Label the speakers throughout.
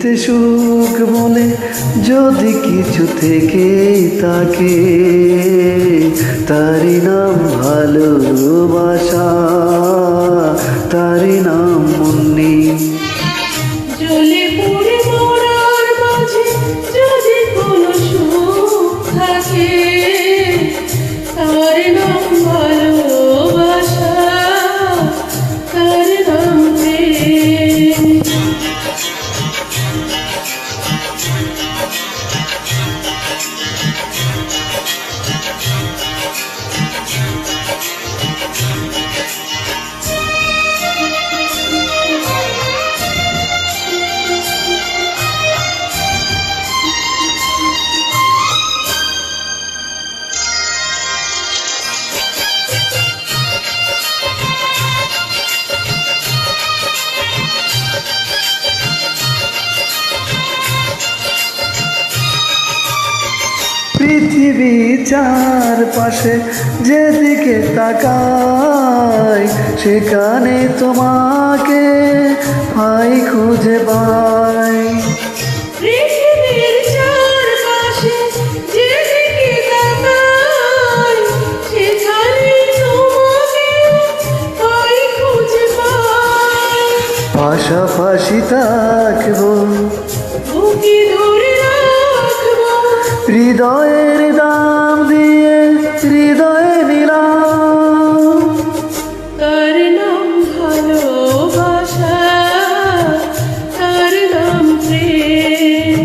Speaker 1: পৃথিবীতে সুখ বলে যদি কিছু থেকে থাকে, তারই নাম ভালোবাসা, তারই নাম মুন্নি।
Speaker 2: জ্বলে পুড়ে মরার মাঝে যদি কোনো সুখ থাকে, তার নাম ভালোবাসা, তার নাম প্রেম।
Speaker 1: পৃথিবী চারপাশে যেদিকে তাকাই, সেখানে তোমাকে পাই, খুঁজে পাই।
Speaker 2: পৃথিবীর চারপাশে যেদিকে তাকাই, সেখানে তোমাকে পাই, খুঁজে পাই।
Speaker 1: পাশাপাশি থাকবো,
Speaker 2: বুকে ধরে রাখবো,
Speaker 1: হৃদয়ের দাম দিয়ে হৃদয়ে নিলাম।
Speaker 2: তার নাম ভালোবাসা, তার নাম প্রেম।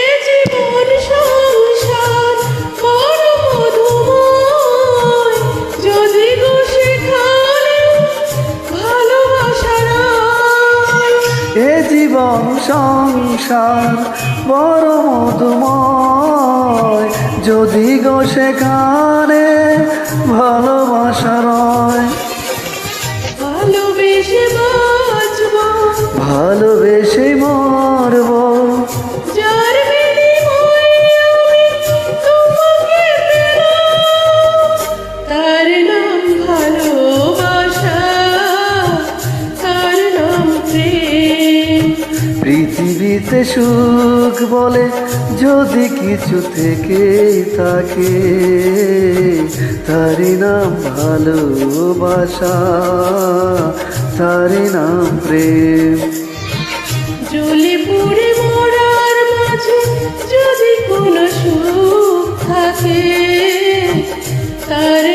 Speaker 2: এ জীবন সংসার বড় মধুময়, যদি গো সেখানে ভালোবাসা রয়।
Speaker 1: এ জীবন সংসার বড় মধুময়, যদি গো সেখানে ভালোবাসা রয়।
Speaker 2: ভালোবেসে বাঁচবো,
Speaker 1: ভালোবেসে মরব,
Speaker 2: যার বিনিময়ে আমি তোমাকে পেলাম, তার নাম ভালোবাসা, তার নাম প্রেম।
Speaker 1: পৃথিবীতে সুখ বলে যদি কিছু থেকে থাকে, তারই নাম ভালোবাসা, তারই নাম প্রেম।
Speaker 2: জ্বলে পুড়ে মরার মাঝে যদি কোনো সুখ থাকে, তার